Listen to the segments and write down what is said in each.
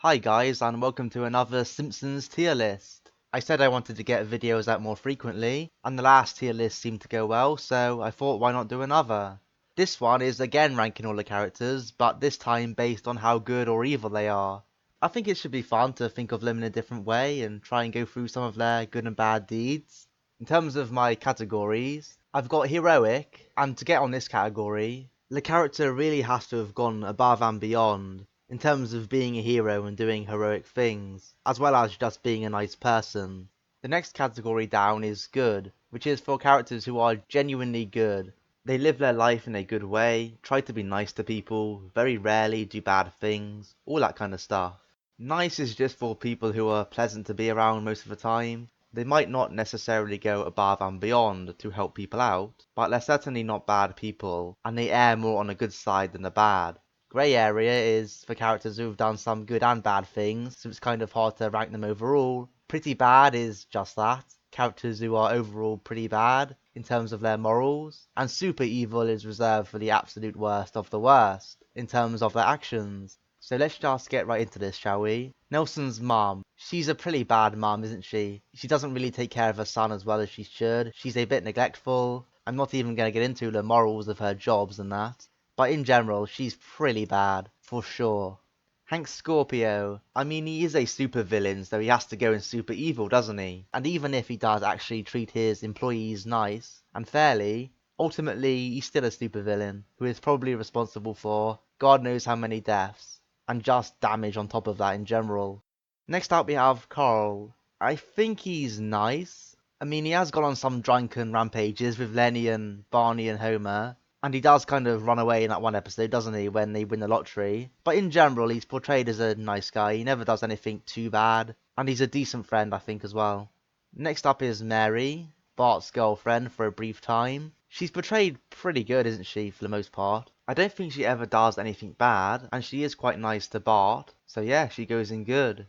Hi guys, and welcome to another Simpsons tier list. I said I wanted to get videos out more frequently, and the last tier list seemed to go well, so I thought why not do another. This one is again ranking all the characters, but this time based on how good or evil they are. I think it should be fun to think of them in a different way and try and go through some of their good and bad deeds. In terms of my categories, I've got heroic, and to get on this category, the character really has to have gone above and beyond in terms of being a hero and doing heroic things, as well as just being a nice person. The next category down is good, which is for characters who are genuinely good. They live their life in a good way, try to be nice to people, very rarely do bad things, all that kind of stuff. Nice is just for people who are pleasant to be around most of the time. They might not necessarily go above and beyond to help people out, but they're certainly not bad people, and they err more on the good side than the bad. Grey area is for characters who've done some good and bad things, so it's kind of hard to rank them overall. Pretty bad is just that, characters who are overall pretty bad in terms of their morals. And super evil is reserved for the absolute worst of the worst in terms of their actions. So let's just get right into this, shall we? Nelson's mum. She's a pretty bad mum, isn't she? She doesn't really take care of her son as well as she should. She's a bit neglectful. I'm not even going to get into the morals of her jobs and that. But in general, she's pretty bad, for sure. Hank Scorpio. I mean, he is a super villain, so he has to go in super evil, doesn't he? And even if he does actually treat his employees nice and fairly, ultimately he's still a super villain who is probably responsible for God knows how many deaths, and just damage on top of that in general. Next up we have Carl. I think he's nice. I mean, he has gone on some drunken rampages with Lenny and Barney and Homer, and he does kind of run away in that one episode, doesn't he, when they win the lottery. But in general, he's portrayed as a nice guy. He never does anything too bad. And he's a decent friend, I think, as well. Next up is Mary, Bart's girlfriend for a brief time. She's portrayed pretty good, isn't she, for the most part. I don't think she ever does anything bad, and she is quite nice to Bart. So yeah, she goes in good.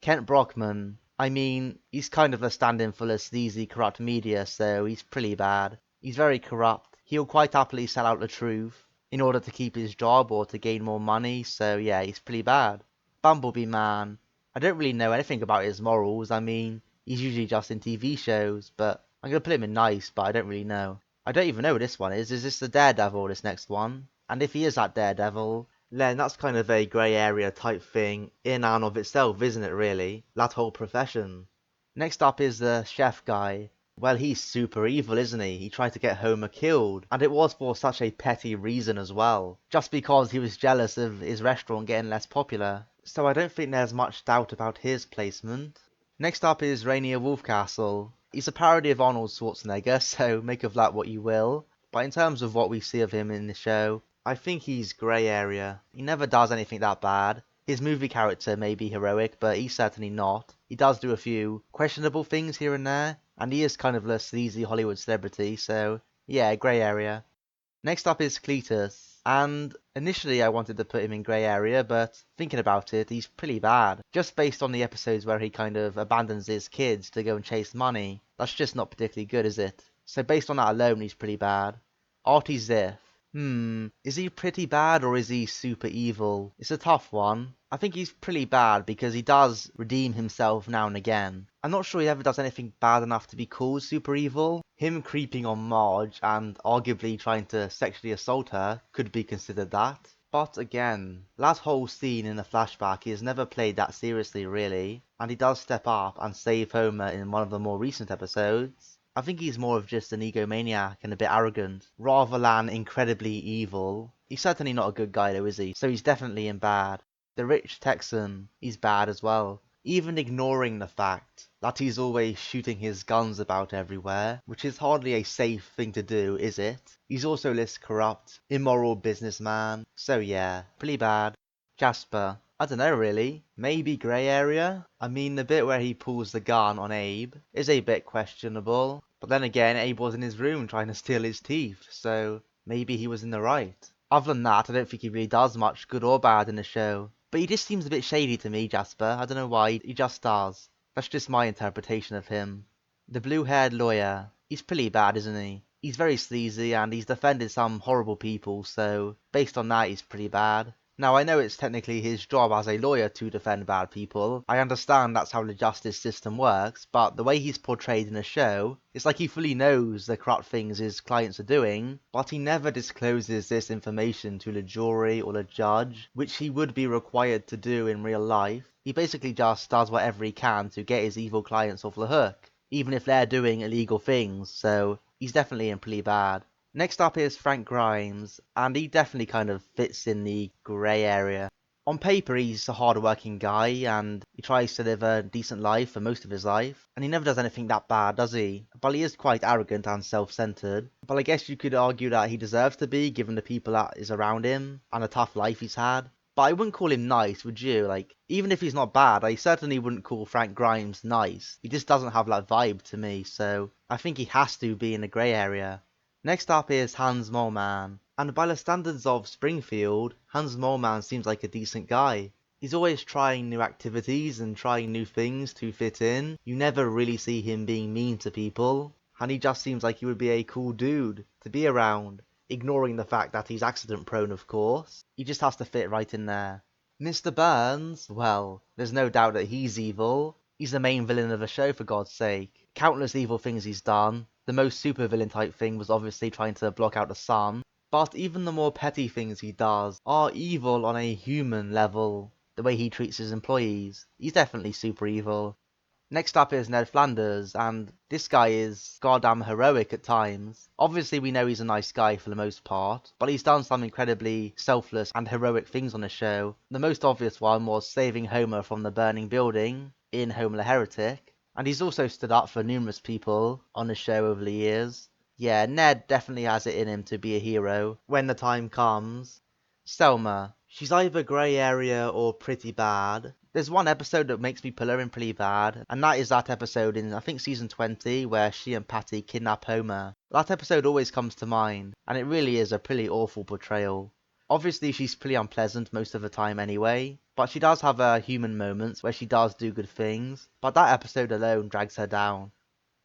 Kent Brockman. I mean, he's kind of a stand-in for the sleazy, corrupt media, so he's pretty bad. He's very corrupt. He'll quite happily sell out the truth in order to keep his job or to gain more money, so yeah, he's pretty bad. Bumblebee Man. I don't really know anything about his morals. I mean, he's usually just in TV shows, but I'm going to put him in nice, but I don't really know. I don't even know what this one is. Is this the Daredevil, this next one? And if he is that Daredevil, then that's kind of a grey area type thing in and of itself, isn't it really? That whole profession. Next up is the chef guy. Well, he's super evil, isn't he? He tried to get Homer killed, and it was for such a petty reason as well. Just because he was jealous of his restaurant getting less popular. So I don't think there's much doubt about his placement. Next up is Rainier Wolfcastle. He's a parody of Arnold Schwarzenegger, so make of that what you will. But in terms of what we see of him in the show, I think he's grey area. He never does anything that bad. His movie character may be heroic, but he's certainly not. He does do a few questionable things here and there, and he is kind of a sleazy Hollywood celebrity, so yeah, grey area. Next up is Cletus, and initially I wanted to put him in grey area, but thinking about it, he's pretty bad. Just based on the episodes where he kind of abandons his kids to go and chase money. That's just not particularly good, is it? So based on that alone, he's pretty bad. Artie Ziff. Is he pretty bad or is he super evil? It's a tough one. I think he's pretty bad because he does redeem himself now and again. I'm not sure he ever does anything bad enough to be called super evil. Him creeping on Marge and arguably trying to sexually assault her could be considered that. But again, that whole scene in the flashback is never played that seriously really, and he does step up and save Homer in one of the more recent episodes. I think he's more of just an egomaniac and a bit arrogant, rather than incredibly evil. He's certainly not a good guy though, is he? So he's definitely in bad. The rich Texan, he's bad as well. Even ignoring the fact that he's always shooting his guns about everywhere, which is hardly a safe thing to do, is it? He's also this corrupt, immoral businessman. So yeah, pretty bad. Jasper. I don't know really. Maybe grey area? I mean, the bit where he pulls the gun on Abe is a bit questionable. But then again, Abe was in his room trying to steal his teeth, so maybe he was in the right. Other than that, I don't think he really does much good or bad in the show. But he just seems a bit shady to me, Jasper. I don't know why, he just does. That's just my interpretation of him. The blue-haired lawyer. He's pretty bad, isn't he? He's very sleazy and he's defended some horrible people, so based on that he's pretty bad. Now, I know it's technically his job as a lawyer to defend bad people. I understand that's how the justice system works, but the way he's portrayed in the show, it's like he fully knows the corrupt things his clients are doing, but he never discloses this information to the jury or the judge, which he would be required to do in real life. He basically just does whatever he can to get his evil clients off the hook, even if they're doing illegal things, so he's definitely in pretty bad. Next up is Frank Grimes, and he definitely kind of fits in the grey area. On paper, he's a hard-working guy, and he tries to live a decent life for most of his life, and he never does anything that bad, does he? But he is quite arrogant and self-centered. But I guess you could argue that he deserves to be, given the people that is around him, and the tough life he's had. But I wouldn't call him nice, would you? Like, even if he's not bad, I certainly wouldn't call Frank Grimes nice. He just doesn't have that vibe to me, so I think he has to be in the grey area. Next up is Hans Moleman, and by the standards of Springfield, Hans Moleman seems like a decent guy. He's always trying new activities and trying new things to fit in. You never really see him being mean to people, and he just seems like he would be a cool dude to be around, ignoring the fact that he's accident prone, of course. He just has to fit right in there. Mr. Burns, well, there's no doubt that he's evil. He's the main villain of the show, for God's sake. Countless evil things he's done. The most supervillain type thing was obviously trying to block out the sun. But even the more petty things he does are evil on a human level. The way he treats his employees. He's definitely super evil. Next up is Ned Flanders, and this guy is goddamn heroic at times. Obviously we know he's a nice guy for the most part, but he's done some incredibly selfless and heroic things on the show. The most obvious one was saving Homer from the burning building in Homer the Heretic, and he's also stood up for numerous people on the show over the years. Yeah, Ned definitely has it in him to be a hero when the time comes. Selma. She's either grey area or pretty bad. There's one episode that makes me pull her in pretty bad, and that is that episode in, I think, season 20, where she and Patty kidnap Homer. That episode always comes to mind, and it really is a pretty awful portrayal. Obviously she's pretty unpleasant most of the time anyway, but she does have her human moments where she does do good things, but that episode alone drags her down.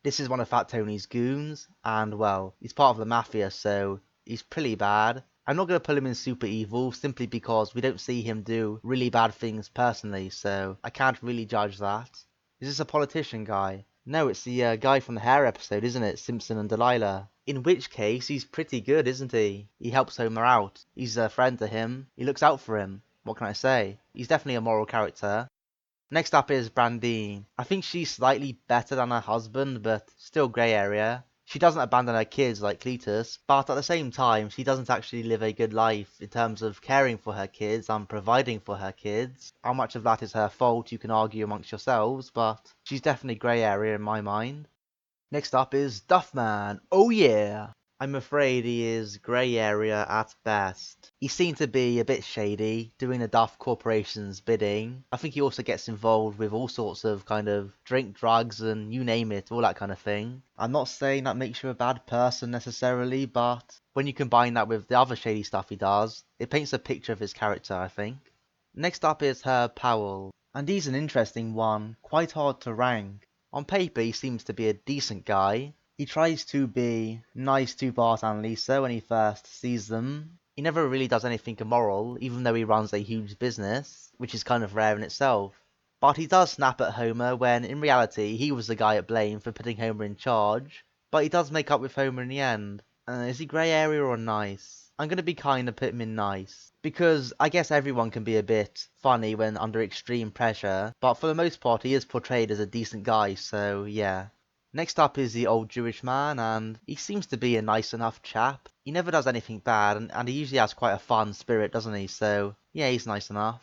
This is one of Fat Tony's goons, and well, he's part of the mafia, so he's pretty bad. I'm not going to put him in super evil, simply because we don't see him do really bad things personally, so I can't really judge that. Is this a politician guy? No, it's the guy from the hair episode, isn't it? Simpson and Delilah. In which case, he's pretty good, isn't he? He helps Homer out. He's a friend to him. He looks out for him. What can I say? He's definitely a moral character. Next up is Brandine. I think she's slightly better than her husband, but still grey area. She doesn't abandon her kids like Cletus, but at the same time, she doesn't actually live a good life in terms of caring for her kids and providing for her kids. How much of that is her fault, you can argue amongst yourselves, but she's definitely grey area in my mind. Next up is Duffman. Oh yeah! I'm afraid he is grey area at best. He seemed to be a bit shady, doing the Duff Corporation's bidding. I think he also gets involved with all sorts of kind of drink, drugs, and you name it, all that kind of thing. I'm not saying that makes you a bad person necessarily, but when you combine that with the other shady stuff he does, it paints a picture of his character, I think. Next up is Herb Powell, and he's an interesting one, quite hard to rank. On paper he seems to be a decent guy. He tries to be nice to Bart and Lisa when he first sees them. He never really does anything immoral, even though he runs a huge business, which is kind of rare in itself. But he does snap at Homer when, in reality, he was the guy at blame for putting Homer in charge. But he does make up with Homer in the end. Is he grey area or nice? I'm going to be kind and put him in nice. Because I guess everyone can be a bit funny when under extreme pressure, but for the most part he is portrayed as a decent guy, so yeah. Next up is the old Jewish man, and he seems to be a nice enough chap. He never does anything bad, and he usually has quite a fun spirit, doesn't he? So, yeah, he's nice enough.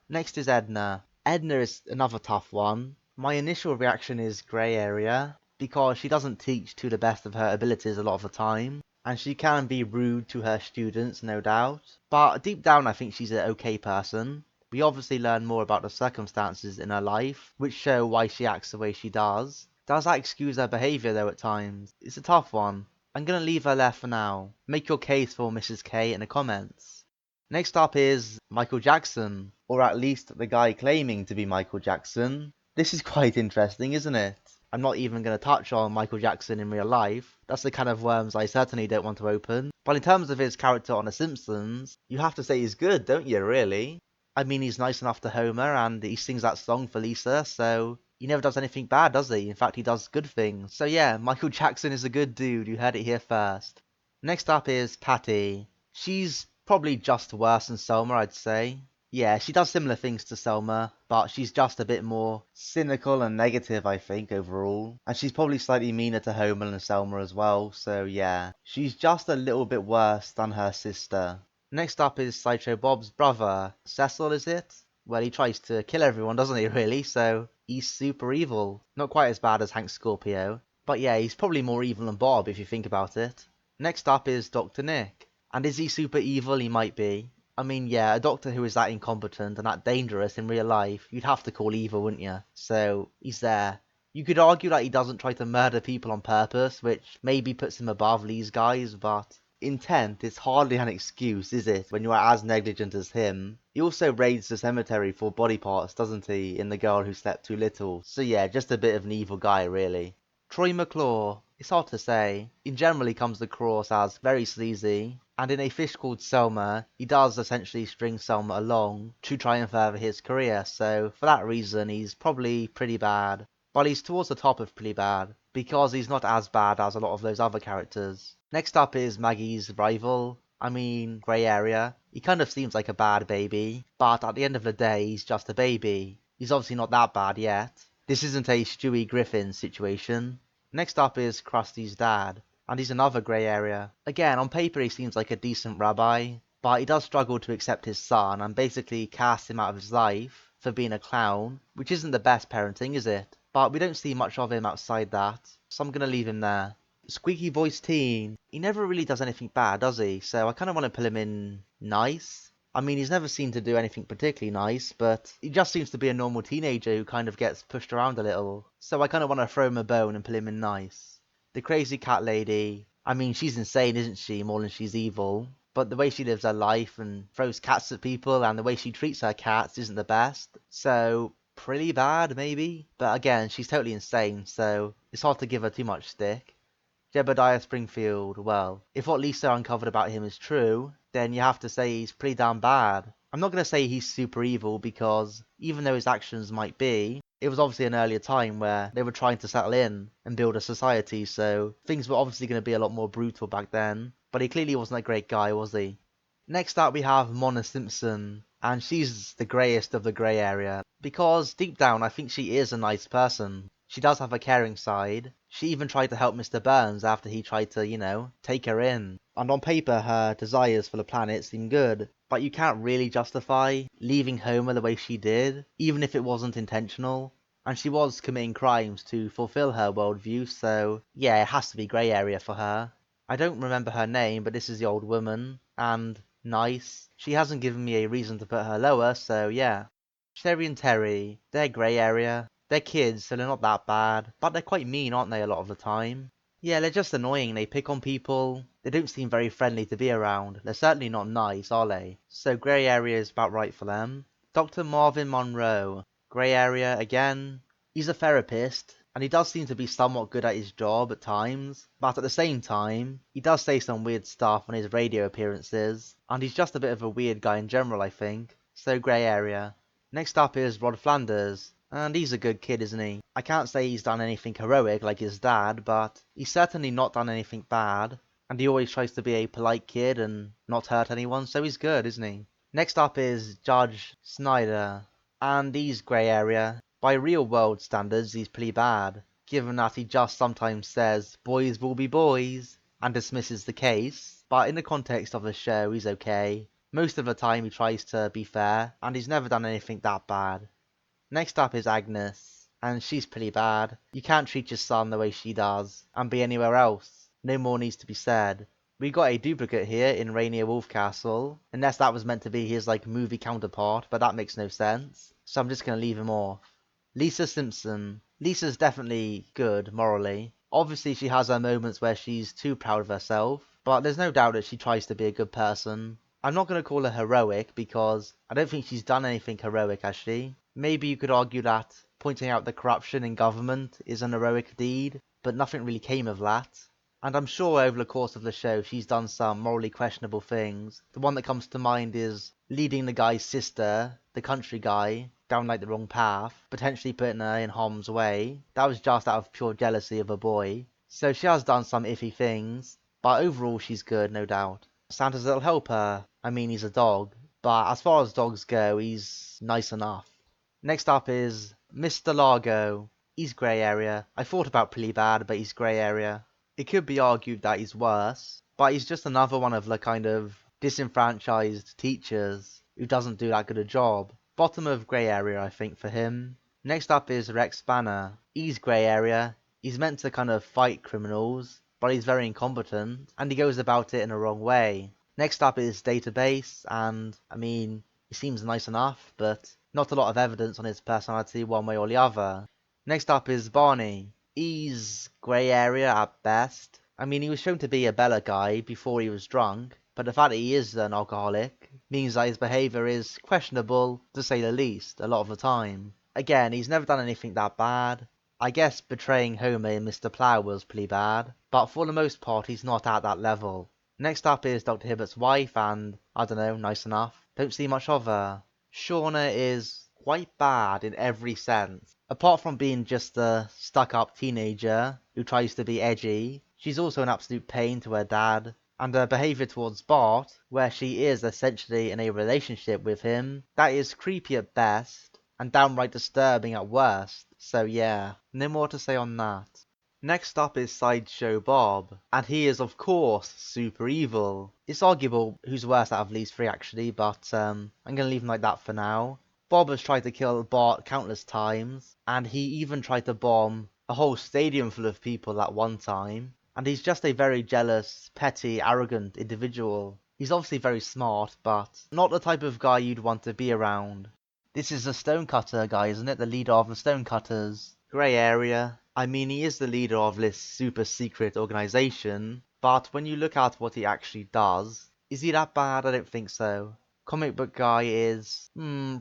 Next is Edna. Edna is another tough one. My initial reaction is grey area, because she doesn't teach to the best of her abilities a lot of the time, and she can be rude to her students, no doubt. But deep down I think she's an okay person. We obviously learn more about the circumstances in her life, which show why she acts the way she does. Does that excuse her behaviour though at times? It's a tough one. I'm gonna leave her there for now. Make your case for Mrs. K in the comments. Next up is Michael Jackson, or at least the guy claiming to be Michael Jackson. This is quite interesting, isn't it? I'm not even going to touch on Michael Jackson in real life. That's the kind of worms I certainly don't want to open. But in terms of his character on The Simpsons, you have to say he's good, don't you, really? I mean, he's nice enough to Homer, and he sings that song for Lisa, so he never does anything bad, does he? In fact, he does good things. So yeah, Michael Jackson is a good dude. You heard it here first. Next up is Patty. She's probably just worse than Selma, I'd say. Yeah, she does similar things to Selma, but she's just a bit more cynical and negative, I think, overall. And she's probably slightly meaner to Homer and Selma as well, so yeah. She's just a little bit worse than her sister. Next up is Sideshow Bob's brother. Cecil, is it? Well, he tries to kill everyone, doesn't he, really? So he's super evil. Not quite as bad as Hank Scorpio. But yeah, he's probably more evil than Bob, if you think about it. Next up is Dr. Nick. And is he super evil? He might be. I mean, yeah, a doctor who is that incompetent and that dangerous in real life, you'd have to call evil, wouldn't you? So, he's there. You could argue that he doesn't try to murder people on purpose, which maybe puts him above these guys, but intent is hardly an excuse, is it, when you are as negligent as him? He also raids the cemetery for body parts, doesn't he, in The Girl Who Slept Too Little? So yeah, just a bit of an evil guy, really. Troy McClure. It's hard to say. In general, he comes across as very sleazy, and in A Fish Called Selma, he does essentially string Selma along to try and further his career, so for that reason, he's probably pretty bad. But he's towards the top of pretty bad, because he's not as bad as a lot of those other characters. Next up is Maggie's rival. I mean, grey area. He kind of seems like a bad baby, but at the end of the day, he's just a baby. He's obviously not that bad yet. This isn't a Stewie Griffin situation. Next up is Krusty's dad, and he's another grey area. Again, on paper he seems like a decent rabbi, but he does struggle to accept his son and basically cast him out of his life for being a clown, which isn't the best parenting, is it? But we don't see much of him outside that, so I'm gonna leave him there. Squeaky voice teen. He never really does anything bad, does he? So I kind of want to put him in nice. I mean, he's never seen to do anything particularly nice, but he just seems to be a normal teenager who kind of gets pushed around a little. So I kind of want to throw him a bone and put him in nice. The crazy cat lady. I mean, she's insane, isn't she, more than she's evil. But the way she lives her life and throws cats at people and the way she treats her cats isn't the best. So, pretty bad, maybe? But again, she's totally insane, so it's hard to give her too much stick. Jebediah Springfield, well, if what Lisa uncovered about him is true, then you have to say he's pretty damn bad. I'm not going to say he's super evil because, even though his actions might be, it was obviously an earlier time where they were trying to settle in and build a society, so things were obviously going to be a lot more brutal back then. But he clearly wasn't a great guy, was he? Next up we have Mona Simpson, and she's the greyest of the grey area, because deep down I think she is a nice person. She does have a caring side. She even tried to help Mr. Burns after he tried to, take her in. And on paper, her desires for the planet seem good. But you can't really justify leaving Homer the way she did, even if it wasn't intentional. And she was committing crimes to fulfill her worldview, so yeah, it has to be grey area for her. I don't remember her name, but this is the old woman. And nice. She hasn't given me a reason to put her lower, so yeah. Sherry and Terry, they're grey area. They're kids, so they're not that bad, but they're quite mean, aren't they, a lot of the time? Yeah, they're just annoying, they pick on people, they don't seem very friendly to be around, they're certainly not nice, are they? So grey area is about right for them. Dr. Marvin Monroe, grey area again. He's a therapist, and he does seem to be somewhat good at his job at times, but at the same time, he does say some weird stuff on his radio appearances, and he's just a bit of a weird guy in general, I think, so grey area. Next up is Rod Flanders. And he's a good kid, isn't he? I can't say he's done anything heroic like his dad, but he's certainly not done anything bad. And he always tries to be a polite kid and not hurt anyone, so he's good, isn't he? Next up is Judge Snyder. And he's grey area. By real world standards, he's pretty bad, given that he just sometimes says, boys will be boys, and dismisses the case. But in the context of the show, he's okay. Most of the time he tries to be fair, and he's never done anything that bad. Next up is Agnes, and she's pretty bad. You can't treat your son the way she does, and be anywhere else. No more needs to be said. We got a duplicate here in Rainier Wolfcastle, unless that was meant to be his movie counterpart, but that makes no sense, so I'm just gonna leave him off. Lisa Simpson. Lisa's definitely good, morally. Obviously she has her moments where she's too proud of herself, but there's no doubt that she tries to be a good person. I'm not going to call her heroic because I don't think she's done anything heroic, has she? Maybe you could argue that pointing out the corruption in government is an heroic deed, but nothing really came of that. And I'm sure over the course of the show she's done some morally questionable things. The one that comes to mind is leading the guy's sister, the country guy, down like the wrong path, potentially putting her in harm's way. That was just out of pure jealousy of a boy. So she has done some iffy things, but overall she's good, no doubt. Santa's little helper, I mean he's a dog, but as far as dogs go, he's nice enough. Next up is Mr. Largo. He's grey area. I thought about pretty bad, but he's grey area. It could be argued that he's worse, but he's just another one of the kind of disenfranchised teachers who doesn't do that good a job. Bottom of grey area, I think, for him. Next up is Rex Banner. He's grey area. He's meant to kind of fight criminals, but he's very incompetent, and he goes about it in a wrong way. Next up is Database, and, I mean, he seems nice enough, but not a lot of evidence on his personality one way or the other. Next up is Barney. He's grey area at best. I mean, he was shown to be a Bella guy before he was drunk, but the fact that he is an alcoholic means that his behaviour is questionable, to say the least, a lot of the time. Again, he's never done anything that bad. I guess betraying Homer and Mr. Plow was pretty bad, but for the most part he's not at that level. Next up is Dr. Hibbert's wife, and, I don't know, nice enough. Don't see much of her. Shauna is quite bad in every sense. Apart from being just a stuck-up teenager who tries to be edgy, she's also an absolute pain to her dad. And her behaviour towards Bart, where she is essentially in a relationship with him, that is creepy at best, and downright disturbing at worst. So yeah, no more to say on that. Next up is Sideshow Bob, and he is of course super evil. It's arguable who's worse out of these three actually, but I'm gonna leave him like that for now. Bob has tried to kill Bart countless times, and he even tried to bomb a whole stadium full of people at one time. And he's just a very jealous, petty, arrogant individual. He's obviously very smart, but not the type of guy you'd want to be around. This is the Stonecutter guy, isn't it? The leader of the Stonecutters. Grey area. I mean, he is the leader of this super secret organization, but when you look at what he actually does, is he that bad? I don't think so. Comic book guy is,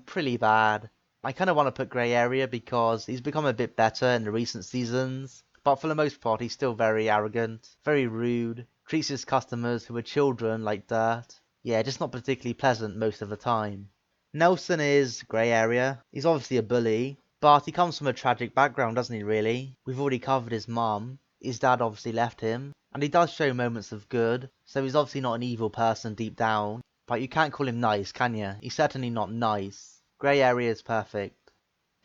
pretty bad. I kind of want to put grey area because he's become a bit better in the recent seasons, but for the most part he's still very arrogant, very rude, treats his customers who are children like dirt. Yeah, just not particularly pleasant most of the time. Nelson is grey area. He's obviously a bully, but he comes from a tragic background, doesn't he really? We've already covered his mum. His dad obviously left him, and he does show moments of good, so he's obviously not an evil person deep down. But you can't call him nice, can you? He's certainly not nice. Grey area is perfect.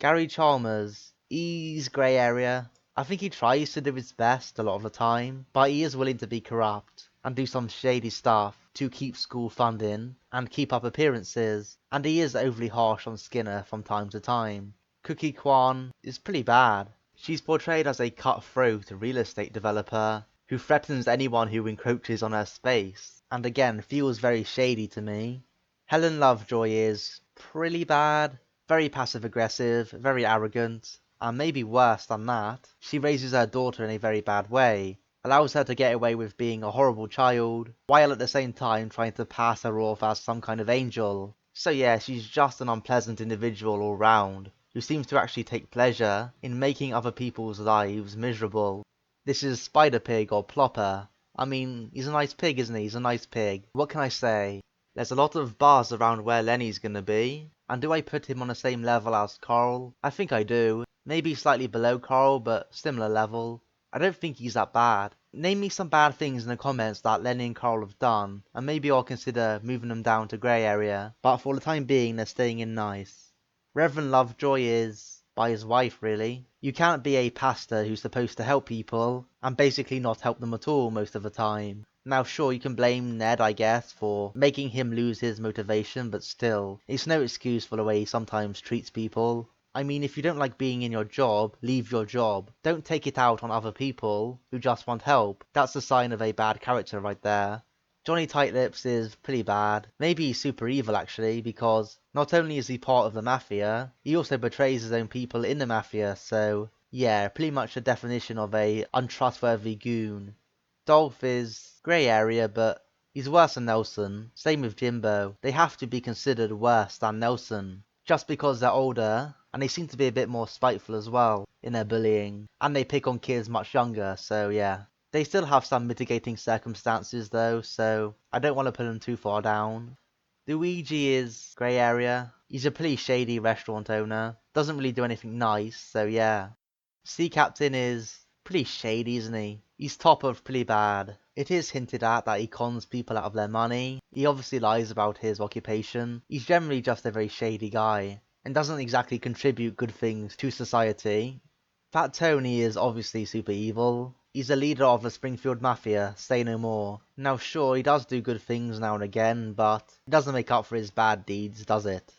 Gary Chalmers. He's grey area. I think he tries to do his best a lot of the time, but he is willing to be corrupt and do some shady stuff to keep school funding and keep up appearances, and he is overly harsh on Skinner from time to time. Cookie Kwan is pretty bad. She's portrayed as a cutthroat real estate developer who threatens anyone who encroaches on her space, and again feels very shady to me. Helen Lovejoy is pretty bad, very passive aggressive, very arrogant, and maybe worse than that, she raises her daughter in a very bad way, allows her to get away with being a horrible child, while at the same time trying to pass her off as some kind of angel. So yeah, she's just an unpleasant individual all round, who seems to actually take pleasure in making other people's lives miserable. This is Spider Pig or Plopper. I mean, he's a nice pig, isn't he? He's a nice pig. What can I say? There's a lot of buzz around where Lenny's gonna be, and do I put him on the same level as Carl? I think I do. Maybe slightly below Carl, but similar level. I don't think he's that bad. Name me some bad things in the comments that Lenny and Carl have done, and maybe I'll consider moving them down to grey area, but for the time being they're staying in nice. Reverend Lovejoy is by his wife, really. You can't be a pastor who's supposed to help people, and basically not help them at all most of the time. Now sure, you can blame Ned, I guess, for making him lose his motivation, but still, it's no excuse for the way he sometimes treats people. I mean, if you don't like being in your job, leave your job. Don't take it out on other people who just want help. That's a sign of a bad character right there. Johnny Tightlips is pretty bad. Maybe he's super evil actually, because not only is he part of the mafia, he also betrays his own people in the mafia, so yeah, pretty much the definition of a untrustworthy goon. Dolph is grey area, but he's worse than Nelson. Same with Jimbo. They have to be considered worse than Nelson. Just because they're older and they seem to be a bit more spiteful as well in their bullying, and they pick on kids much younger, so yeah. They still have some mitigating circumstances though, so I don't want to put them too far down. Luigi is grey area. He's a pretty shady restaurant owner. Doesn't really do anything nice, so yeah. Sea Captain is pretty shady, isn't he? He's top of pretty bad. It is hinted at that he cons people out of their money. He obviously lies about his occupation. He's generally just a very shady guy, and doesn't exactly contribute good things to society. Fat Tony is obviously super evil. He's a leader of the Springfield Mafia, say no more. Now sure, he does do good things now and again, but it doesn't make up for his bad deeds, does it?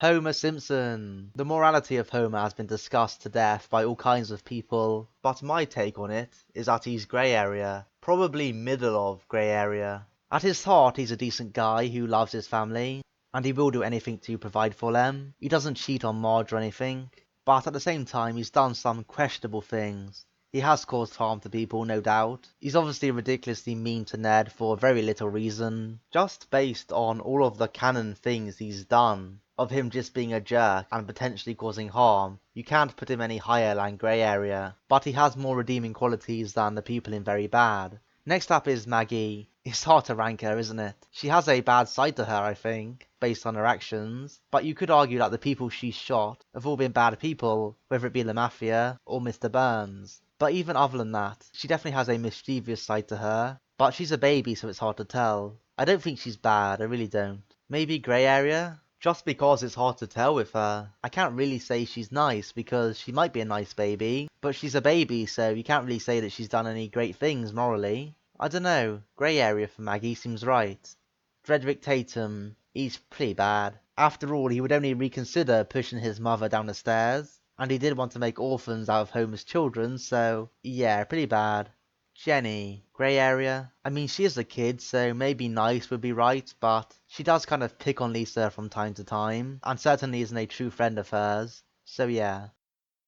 Homer Simpson. The morality of Homer has been discussed to death by all kinds of people, but my take on it is that he's grey area. Probably middle of grey area. At his heart, he's a decent guy who loves his family, and he will do anything to provide for them. He doesn't cheat on Marge or anything, but at the same time, he's done some questionable things. He has caused harm to people, no doubt. He's obviously ridiculously mean to Ned for very little reason, just based on all of the canon things he's done, of him just being a jerk and potentially causing harm. You can't put him any higher than grey area, but he has more redeeming qualities than the people in very bad. Next up is Maggie. It's hard to rank her, isn't it? She has a bad side to her, I think, based on her actions, but you could argue that the people she shot have all been bad people, whether it be the Mafia or Mr. Burns. But even other than that, she definitely has a mischievous side to her, but she's a baby so it's hard to tell. I don't think she's bad, I really don't. Maybe grey area? Just because it's hard to tell with her. I can't really say she's nice because she might be a nice baby, but she's a baby so you can't really say that she's done any great things morally. I don't know, grey area for Maggie seems right. Frederick Tatum, he's pretty bad. After all, he would only reconsider pushing his mother down the stairs, and he did want to make orphans out of Homer's children, so yeah, pretty bad. Jenny, grey area. I mean, she is a kid, so maybe nice would be right, but she does kind of pick on Lisa from time to time, and certainly isn't a true friend of hers, so yeah.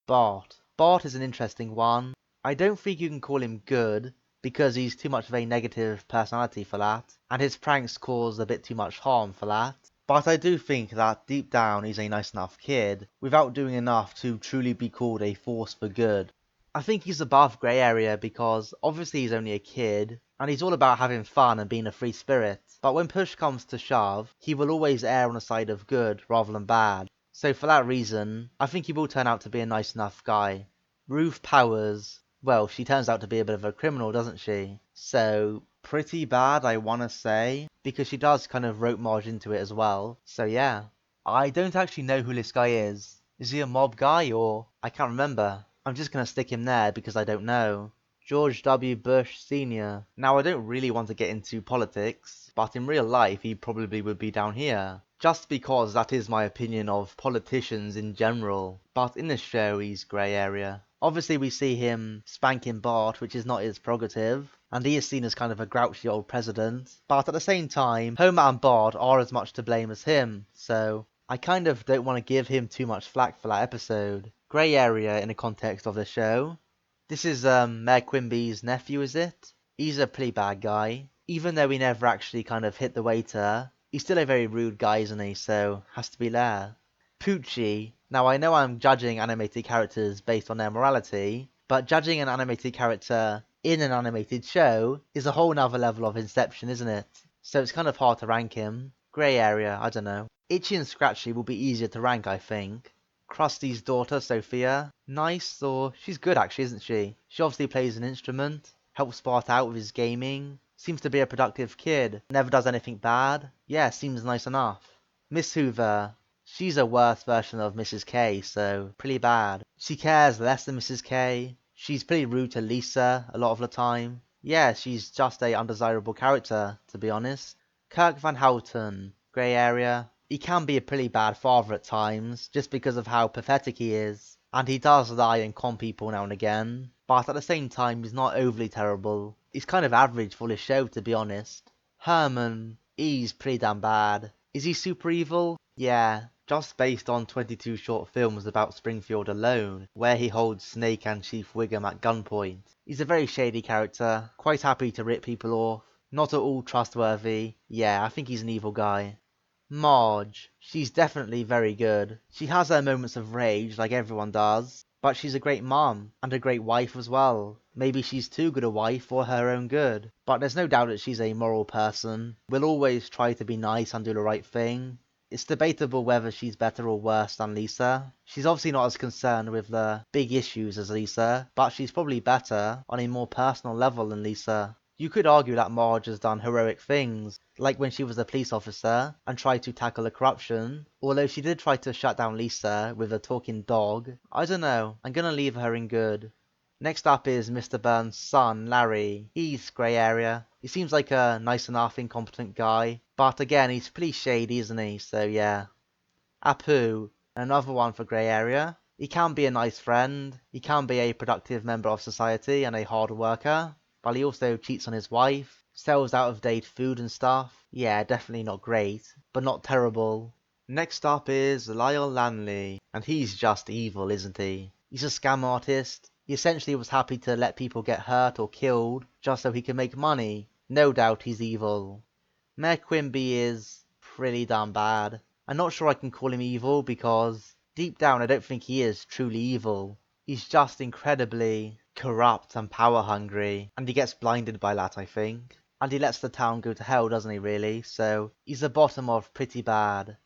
Bart. Bart is an interesting one. I don't think you can call him good, because he's too much of a negative personality for that, and his pranks cause a bit too much harm for that. But I do think that deep down he's a nice enough kid, without doing enough to truly be called a force for good. I think he's above grey area because obviously he's only a kid, and he's all about having fun and being a free spirit, but when push comes to shove, he will always err on the side of good rather than bad. So for that reason, I think he will turn out to be a nice enough guy. Ruth Powers. Well, she turns out to be a bit of a criminal, doesn't she? So, pretty bad, I wanna say, because she does kind of rope Marge into it as well. So yeah. I don't actually know who this guy is. Is he a mob guy or... I can't remember. I'm just gonna stick him there because I don't know. George W. Bush Sr. Now I don't really want to get into politics, but in real life he probably would be down here. Just because that is my opinion of politicians in general. But in this show he's grey area. Obviously we see him spanking Bart, which is not his prerogative, and he is seen as kind of a grouchy old president. But at the same time, Homer and Bart are as much to blame as him, so I kind of don't want to give him too much flack for that episode. Grey area in the context of the show. This is Mayor Quimby's nephew, is it? He's a pretty bad guy. Even though he never actually kind of hit the waiter, he's still a very rude guy, isn't he? So, has to be there. Poochie. Now I know I'm judging animated characters based on their morality, but judging an animated character in an animated show is a whole nother level of inception, isn't it? So it's kind of hard to rank him. Grey area, I don't know. Itchy and Scratchy will be easier to rank, I think. Krusty's daughter, Sophia. Nice, or she's good actually, isn't she? She obviously plays an instrument, helps Bart out with his gaming, seems to be a productive kid, never does anything bad. Yeah, seems nice enough. Miss Hoover. She's a worse version of Mrs. K, so pretty bad. She cares less than Mrs. K. She's pretty rude to Lisa a lot of the time. Yeah, she's just a undesirable character, to be honest. Kirk Van Houten. Grey area. He can be a pretty bad father at times, just because of how pathetic he is. And he does lie and con people now and again. But at the same time, he's not overly terrible. He's kind of average for this show, to be honest. Herman. He's pretty damn bad. Is he super evil? Yeah. Just based on 22 short films about Springfield alone, where he holds Snake and Chief Wiggum at gunpoint. He's a very shady character, quite happy to rip people off, not at all trustworthy. Yeah, I think he's an evil guy. Marge. She's definitely very good. She has her moments of rage like everyone does, but she's a great mom and a great wife as well. Maybe she's too good a wife for her own good, but there's no doubt that she's a moral person. Will always try to be nice and do the right thing. It's debatable whether she's better or worse than Lisa. She's obviously not as concerned with the big issues as Lisa, but she's probably better on a more personal level than Lisa. You could argue that Marge has done heroic things, like when she was a police officer and tried to tackle the corruption, although she did try to shut down Lisa with a talking dog. I don't know, I'm gonna leave her in good. Next up is Mr. Burns' son, Larry. He's grey area. He seems like a nice enough incompetent guy, but again, he's pretty shady, isn't he? So yeah. Apu, another one for grey area. He can be a nice friend, he can be a productive member of society and a hard worker, but he also cheats on his wife, sells out of date food and stuff. Yeah, definitely not great, but not terrible. Next up is Lyle Lanley, and he's just evil, isn't he? He's a scam artist. He essentially was happy to let people get hurt or killed just so he can make money. No doubt he's evil. Mayor Quimby is pretty damn bad. I'm not sure I can call him evil because deep down I don't think he is truly evil. He's just incredibly corrupt and power hungry, and he gets blinded by that, I think. And he lets the town go to hell, doesn't he really? So he's the bottom of pretty bad.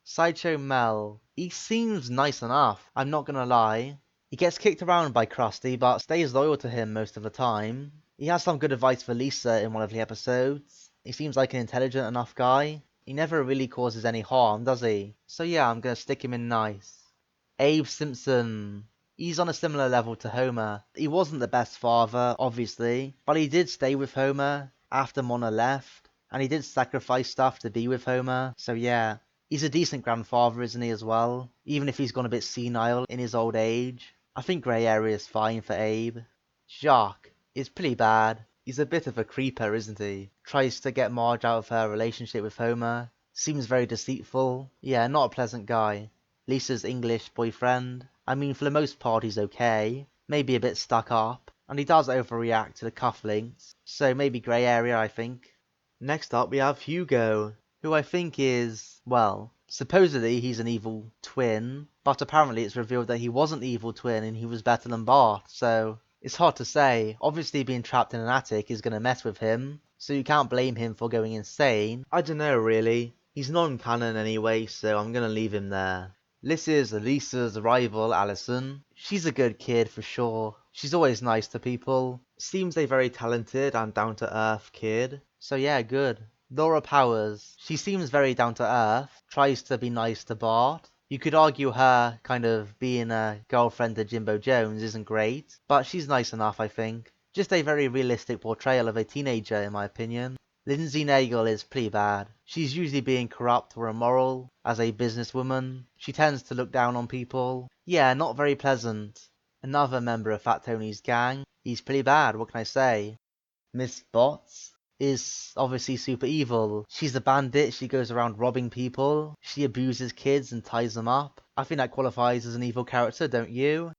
Sideshow Mel. He seems nice enough, I'm not gonna lie. He gets kicked around by Krusty, but stays loyal to him most of the time. He has some good advice for Lisa in one of the episodes. He seems like an intelligent enough guy. He never really causes any harm, does he? So yeah, I'm gonna stick him in nice. Abe Simpson. He's on a similar level to Homer. He wasn't the best father, obviously, but he did stay with Homer after Mona left, and he did sacrifice stuff to be with Homer, so yeah. He's a decent grandfather, isn't he, as well? Even if he's gone a bit senile in his old age. I think grey area is fine for Abe. Jacques is pretty bad. He's a bit of a creeper, isn't he? Tries to get Marge out of her relationship with Homer. Seems very deceitful. Yeah, not a pleasant guy. Lisa's English boyfriend. I mean, for the most part he's okay. Maybe a bit stuck up. And he does overreact to the cufflinks. So maybe grey area, I think. Next up we have Hugo, who I think is, well, supposedly he's an evil twin, but apparently it's revealed that he wasn't the evil twin and he was better than Bart, so it's hard to say. Obviously being trapped in an attic is gonna mess with him, so you can't blame him for going insane. I don't know really. He's non-canon anyway, so I'm gonna leave him there. This is Lisa's rival, Allison. She's a good kid for sure. She's always nice to people. Seems a very talented and down-to-earth kid. So yeah, good. Laura Powers. She seems very down-to-earth. Tries to be nice to Bart. You could argue her kind of being a girlfriend to Jimbo Jones isn't great, but she's nice enough, I think. Just a very realistic portrayal of a teenager, in my opinion. Lindsay Naegle is pretty bad. She's usually being corrupt or immoral as a businesswoman. She tends to look down on people. Yeah, not very pleasant. Another member of Fat Tony's gang. He's pretty bad, what can I say? Miss Botts is obviously super evil. She's a bandit, she goes around robbing people. She abuses kids and ties them up. I think that qualifies as an evil character, don't you?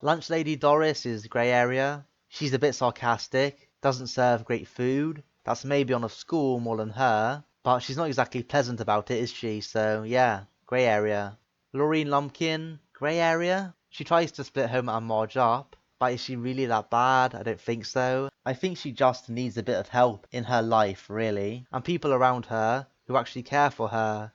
Lunch Lady Doris is grey area. She's a bit sarcastic, doesn't serve great food. That's maybe on a school more than her, but she's not exactly pleasant about it, is she? So yeah, grey area. Laureen Lumpkin, grey area? She tries to split Homer and Marge up, but is she really that bad? I don't think so. I think she just needs a bit of help in her life, really, and people around her who actually care for her.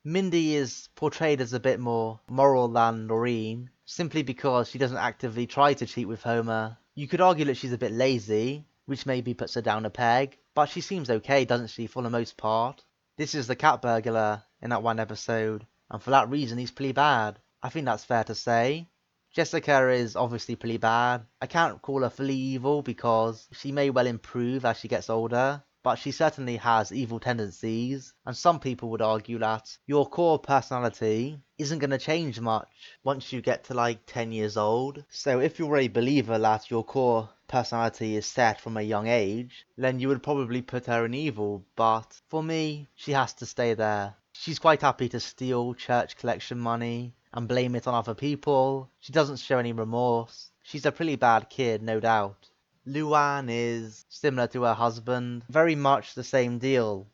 Mindy is portrayed as a bit more moral than Laureen, simply because she doesn't actively try to cheat with Homer. You could argue that she's a bit lazy, which maybe puts her down a peg, but she seems okay, doesn't she, for the most part? This is the cat burglar in that one episode, and for that reason he's pretty bad. I think that's fair to say. Jessica is obviously pretty bad. I can't call her fully evil because she may well improve as she gets older, but she certainly has evil tendencies, and some people would argue that your core personality isn't going to change much once you get to like 10 years old. So if you're a believer that your core personality is set from a young age, then you would probably put her in evil, but for me, she has to stay there. She's quite happy to steal church collection money and blame it on other people. She doesn't show any remorse. She's a pretty bad kid, no doubt. Luann is similar to her husband, very much the same deal.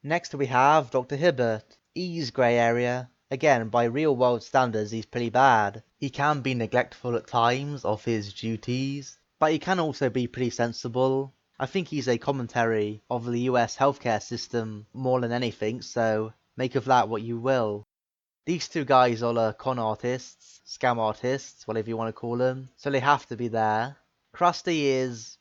Next we have Dr. Hibbert. He's grey area. Again, by real world standards, he's pretty bad. He can be neglectful at times of his duties, but he can also be pretty sensible. I think he's a commentary of the US healthcare system more than anything, so make of that what you will. These two guys are con artists, scam artists, whatever you want to call them, so they have to be there. Krusty is,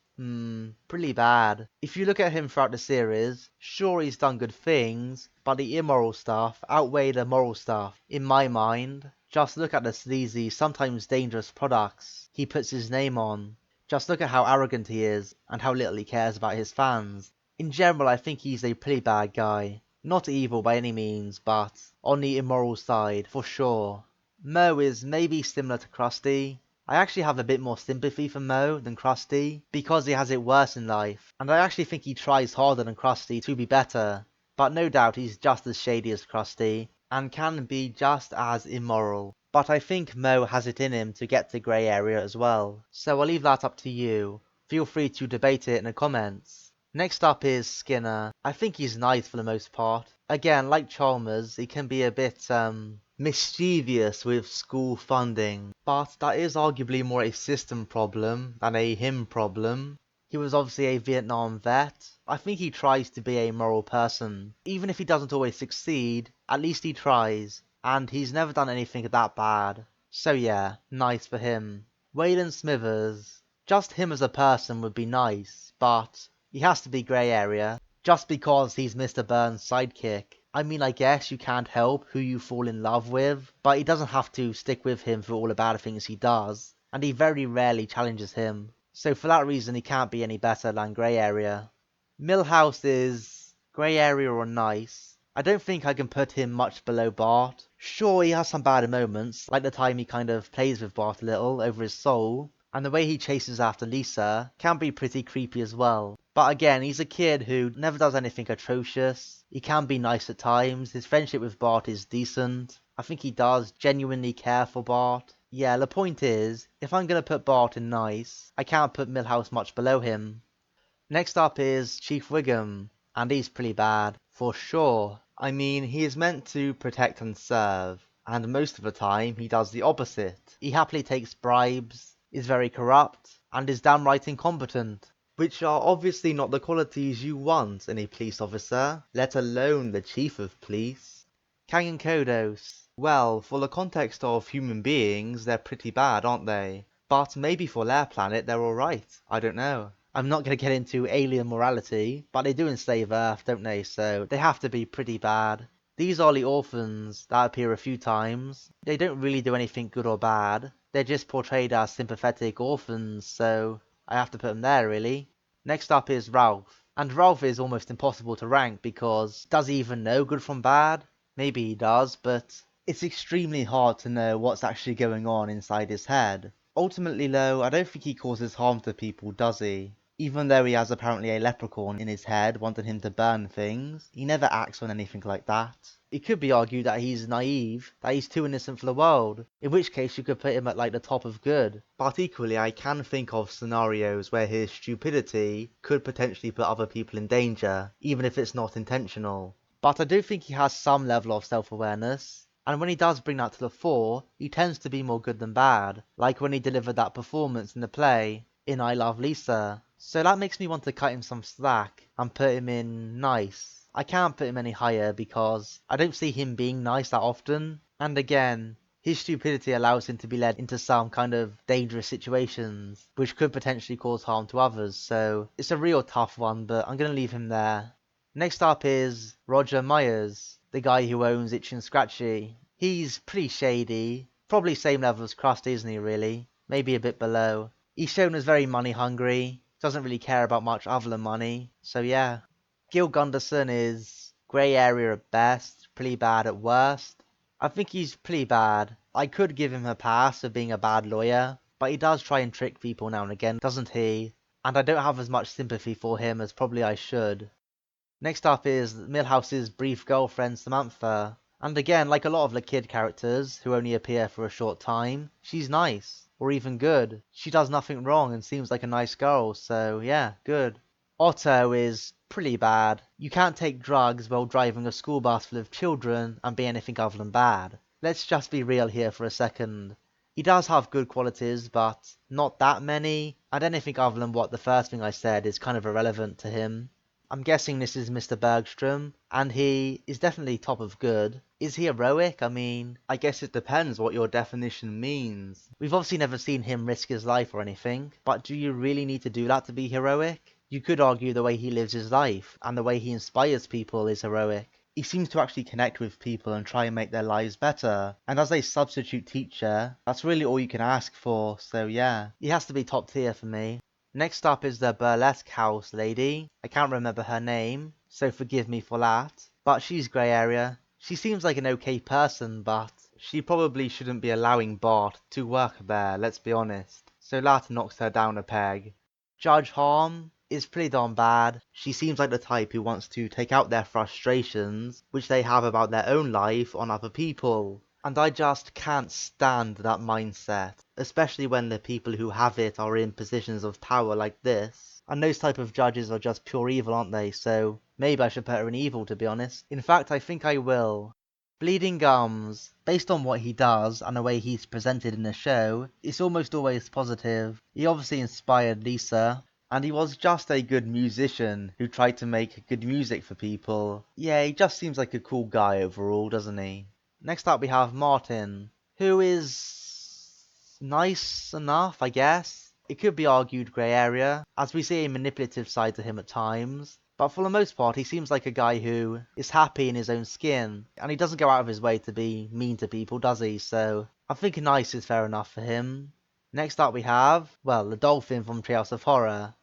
pretty bad. If you look at him throughout the series, sure he's done good things, but the immoral stuff outweigh the moral stuff, in my mind. Just look at the sleazy, sometimes dangerous products he puts his name on. Just look at how arrogant he is, and how little he cares about his fans. In general, I think he's a pretty bad guy. Not evil by any means, but on the immoral side, for sure. Moe is maybe similar to Krusty. I actually have a bit more sympathy for Moe than Krusty, because he has it worse in life, and I actually think he tries harder than Krusty to be better. But no doubt he's just as shady as Krusty, and can be just as immoral. But I think Moe has it in him to get to grey area as well, so I'll leave that up to you. Feel free to debate it in the comments. Next up is Skinner. I think he's nice for the most part. Again, like Chalmers, he can be a bit, mischievous with school funding. But that is arguably more a system problem than a him problem. He was obviously a Vietnam vet. I think he tries to be a moral person. Even if he doesn't always succeed, at least he tries. And he's never done anything that bad. So yeah, nice for him. Waylon Smithers. Just him as a person would be nice, but he has to be grey area, just because he's Mr. Burns' sidekick. I mean, I guess you can't help who you fall in love with, but he doesn't have to stick with him for all the bad things he does, and he very rarely challenges him. So for that reason, he can't be any better than grey area. Milhouse is grey area or nice. I don't think I can put him much below Bart. Sure, he has some bad moments, like the time he kind of plays with Bart a little over his soul, and the way he chases after Lisa can be pretty creepy as well. But again, he's a kid who never does anything atrocious. He can be nice at times. His friendship with Bart is decent. I think he does genuinely care for Bart. Yeah, the point is, if I'm gonna put Bart in nice, I can't put Milhouse much below him. Next up is Chief Wiggum, and he's pretty bad, for sure. I mean, he is meant to protect and serve, and most of the time he does the opposite. He happily takes bribes, is very corrupt, and is downright incompetent, which are obviously not the qualities you want in a police officer, let alone the chief of police. Kang and Kodos. Well, for the context of human beings, they're pretty bad, aren't they? But maybe for their planet they're alright, I don't know. I'm not going to get into alien morality, but they do enslave Earth, don't they, so they have to be pretty bad. These are the orphans that appear a few times. They don't really do anything good or bad. They're just portrayed as sympathetic orphans, so I have to put them there, really. Next up is Ralph. And Ralph is almost impossible to rank because does he even know good from bad? Maybe he does, but it's extremely hard to know what's actually going on inside his head. Ultimately though, I don't think he causes harm to people, does he? Even though he has apparently a leprechaun in his head wanting him to burn things, he never acts on anything like that. It could be argued that he's naive, that he's too innocent for the world, in which case you could put him at like the top of good. But equally I can think of scenarios where his stupidity could potentially put other people in danger, even if it's not intentional. But I do think he has some level of self-awareness, and when he does bring that to the fore, he tends to be more good than bad, like when he delivered that performance in the play, in I Love Lisa. So that makes me want to cut him some slack, and put him in nice. I can't put him any higher because I don't see him being nice that often, and again, his stupidity allows him to be led into some kind of dangerous situations, which could potentially cause harm to others, so it's a real tough one, but I'm going to leave him there. Next up is Roger Myers, the guy who owns Itchy and Scratchy. He's pretty shady, probably same level as Krusty, isn't he really? Maybe a bit below. He's shown as very money hungry, doesn't really care about much other than money, so yeah. Gil Gunderson is grey area at best, pretty bad at worst. I think he's pretty bad. I could give him a pass for being a bad lawyer, but he does try and trick people now and again, doesn't he? And I don't have as much sympathy for him as probably I should. Next up is Milhouse's brief girlfriend Samantha. And again, like a lot of the kid characters who only appear for a short time, she's nice, or even good. She does nothing wrong and seems like a nice girl, so yeah, good. Otto is Pretty bad. You can't take drugs while driving a school bus full of children and be anything other than bad. Let's just be real here for a second. He does have good qualities, but not that many, and anything other than what the first thing I said is kind of irrelevant to him. I'm guessing this is Mr. Bergstrom, and he is definitely top of good. Is he heroic? I mean, I guess it depends what your definition means. We've obviously never seen him risk his life or anything, but do you really need to do that to be heroic? You could argue the way he lives his life, and the way he inspires people is heroic. He seems to actually connect with people and try and make their lives better. And as a substitute teacher, that's really all you can ask for, so yeah. He has to be top tier for me. Next up is the burlesque house lady. I can't remember her name, so forgive me for that. But she's grey area. She seems like an okay person, but she probably shouldn't be allowing Bart to work there, let's be honest. So that knocks her down a peg. Judge Harm is pretty darn bad. She seems like the type who wants to take out their frustrations, which they have about their own life, on other people. And I just can't stand that mindset, especially when the people who have it are in positions of power like this. And those type of judges are just pure evil, aren't they? So maybe I should put her in evil, to be honest. In fact, I think I will. Bleeding Gums, based on what he does and the way he's presented in the show, it's almost always positive. He obviously inspired Lisa, and he was just a good musician who tried to make good music for people. Yeah, he just seems like a cool guy overall, doesn't he? Next up we have Martin, who is nice enough, I guess. It could be argued grey area, as we see a manipulative side to him at times. But for the most part, he seems like a guy who is happy in his own skin, and he doesn't go out of his way to be mean to people, does he? So I think nice is fair enough for him. Next up we have, well, the dolphin from Treehouse of Horror.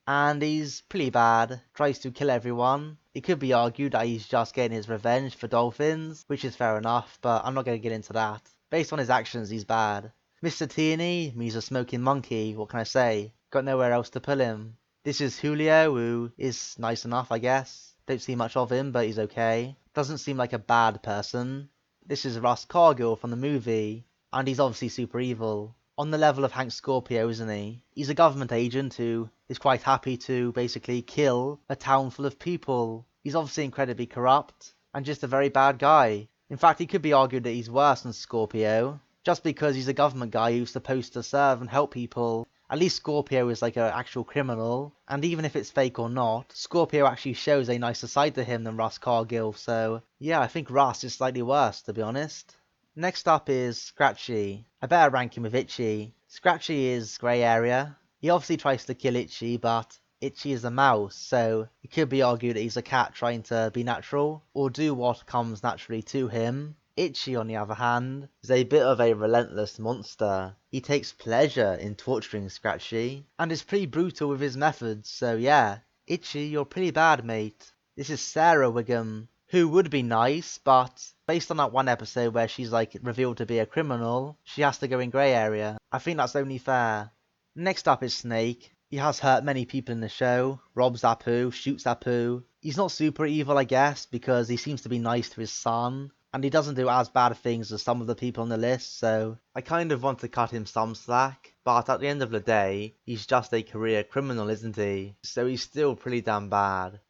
And he's pretty bad, tries to kill everyone. It could be argued that he's just getting his revenge for dolphins, which is fair enough, but I'm not going to get into that. Based on his actions, he's bad. Mr. Tierney, he's a smoking monkey, what can I say? Got nowhere else to pull him. This is Julio, who is nice enough, I guess. Don't see much of him, but he's okay. Doesn't seem like a bad person. This is Russ Cargill from the movie, and he's obviously super evil. On the level of Hank Scorpio, isn't he? He's a government agent who is quite happy to basically kill a town full of people. He's obviously incredibly corrupt, and just a very bad guy. In fact, he could be argued that he's worse than Scorpio, just because he's a government guy who's supposed to serve and help people. At least Scorpio is like an actual criminal, and even if it's fake or not, Scorpio actually shows a nicer side to him than Russ Cargill, so yeah, I think Russ is slightly worse, to be honest. Next up is Scratchy. I better rank him with Itchy. Scratchy is grey area. He obviously tries to kill Itchy, but Itchy is a mouse, so it could be argued that he's a cat trying to be natural, or do what comes naturally to him. Itchy, on the other hand, is a bit of a relentless monster. He takes pleasure in torturing Scratchy, and is pretty brutal with his methods, so yeah. Itchy, you're pretty bad, mate. This is Sarah Wiggum, who would be nice, but based on that one episode where she's like revealed to be a criminal, she has to go in grey area. I think that's only fair. Next up is Snake. He has hurt many people in the show, robs Apu, shoots Apu. He's not super evil, I guess, because he seems to be nice to his son, and he doesn't do as bad things as some of the people on the list, so I kind of want to cut him some slack, but at the end of the day, he's just a career criminal, isn't he? So he's still pretty damn bad.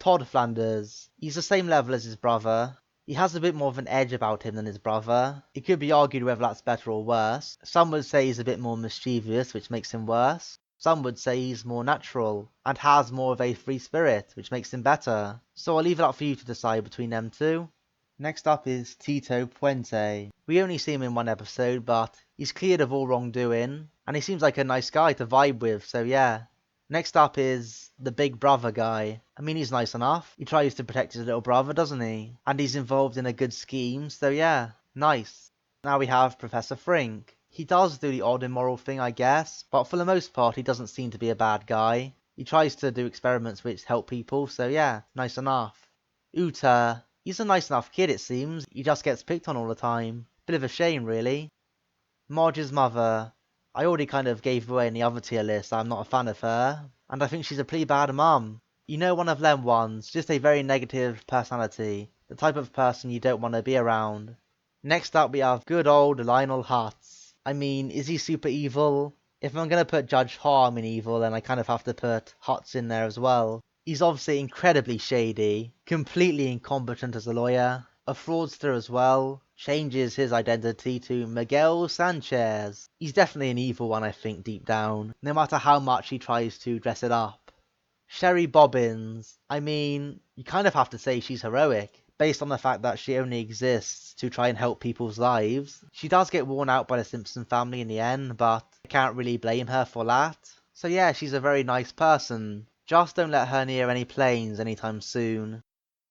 Todd Flanders. He's the same level as his brother. He has a bit more of an edge about him than his brother. It could be argued whether that's better or worse. Some would say he's a bit more mischievous, which makes him worse. Some would say he's more natural, and has more of a free spirit, which makes him better. So I'll leave it up for you to decide between them two. Next up is Tito Puente. We only see him in one episode, but he's cleared of all wrongdoing, and he seems like a nice guy to vibe with, so yeah. Next up is the big brother guy. I mean, he's nice enough. He tries to protect his little brother, doesn't he? And he's involved in a good scheme, so yeah, nice. Now we have Professor Frink. He does do the odd immoral thing, I guess, but for the most part he doesn't seem to be a bad guy. He tries to do experiments which help people, so yeah, nice enough. Uta. He's a nice enough kid, it seems. He just gets picked on all the time. Bit of a shame, really. Marge's mother. I already kind of gave away in the other tier list I'm not a fan of her, and I think she's a pretty bad mum. You know, one of them ones, just a very negative personality, the type of person you don't want to be around. Next up we have good old Lionel Hutz. I mean, is he super evil? If I'm going to put Judge Harm in evil, then I kind of have to put Hutz in there as well. He's obviously incredibly shady, completely incompetent as a lawyer, a fraudster as well, changes his identity to Miguel Sanchez. He's definitely an evil one, I think, deep down, no matter how much he tries to dress it up. Sherry Bobbins, I mean, you kind of have to say she's heroic, based on the fact that she only exists to try and help people's lives. She does get worn out by the Simpson family in the end, but I can't really blame her for that. So yeah, she's a very nice person. Just don't let her near any planes anytime soon.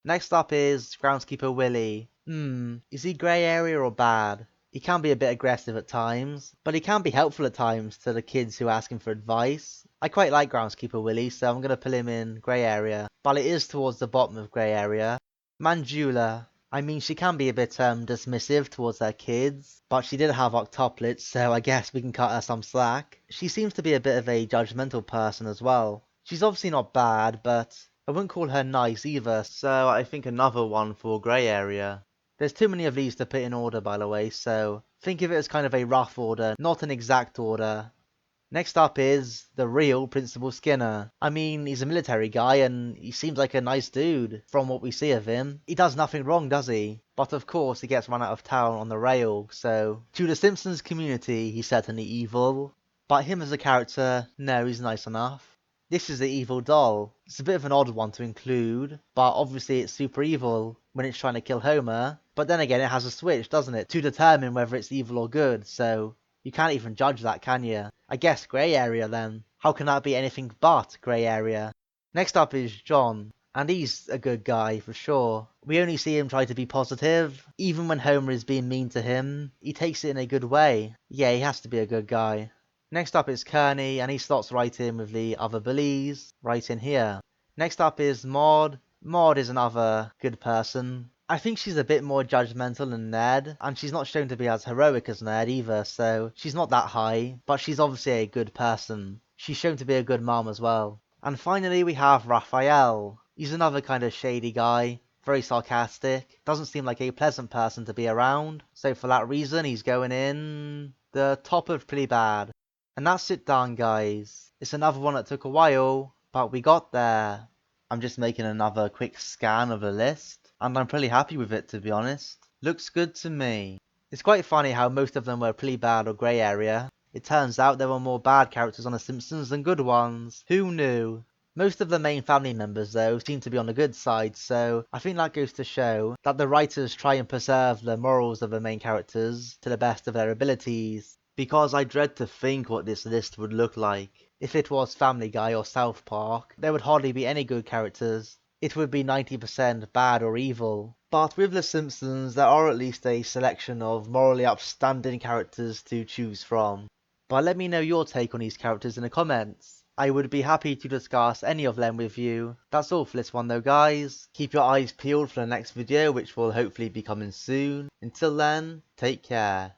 Next up is Groundskeeper Willie. Is he grey area or bad? He can be a bit aggressive at times, but he can be helpful at times to the kids who ask him for advice. I quite like Groundskeeper Willie, so I'm going to put him in grey area, but it is towards the bottom of grey area. Manjula. I mean, she can be a bit dismissive towards her kids, but she did have octuplets, so I guess we can cut her some slack. She seems to be a bit of a judgmental person as well. She's obviously not bad, but I wouldn't call her nice either, so I think another one for grey area. There's too many of these to put in order, by the way, so think of it as kind of a rough order, not an exact order. Next up is the real Principal Skinner. I mean, he's a military guy and he seems like a nice dude from what we see of him. He does nothing wrong, does he? But of course he gets run out of town on the rail, so to the Simpsons community he's certainly evil. But him as a character, no, he's nice enough. This is the evil doll. It's a bit of an odd one to include, but obviously it's super evil when it's trying to kill Homer. But then again, it has a switch, doesn't it, to determine whether it's evil or good, so you can't even judge that, can you? I guess grey area then. How can that be anything but grey area? Next up is John, and he's a good guy for sure. We only see him try to be positive. Even when Homer is being mean to him, he takes it in a good way. Yeah, he has to be a good guy. Next up is Kearney, and he slots right in with the other bullies, right in here. Next up is Maud. Maud is another good person. I think she's a bit more judgmental than Ned, and she's not shown to be as heroic as Ned either, so she's not that high, but she's obviously a good person. She's shown to be a good mom as well. And finally we have Raphael. He's another kind of shady guy, very sarcastic, doesn't seem like a pleasant person to be around, so for that reason he's going in the top of pretty bad. And that's it done, guys. It's another one that took a while, but we got there. I'm just making another quick scan of the list, and I'm pretty happy with it, to be honest. Looks good to me. It's quite funny how most of them were pretty bad or grey area. It turns out there were more bad characters on The Simpsons than good ones. Who knew? Most of the main family members, though, seem to be on the good side, so I think that goes to show that the writers try and preserve the morals of the main characters to the best of their abilities. Because I dread to think what this list would look like. If it was Family Guy or South Park, there would hardly be any good characters. It would be 90% bad or evil. But with The Simpsons, there are at least a selection of morally upstanding characters to choose from. But let me know your take on these characters in the comments. I would be happy to discuss any of them with you. That's all for this one though, guys. Keep your eyes peeled for the next video, which will hopefully be coming soon. Until then, take care.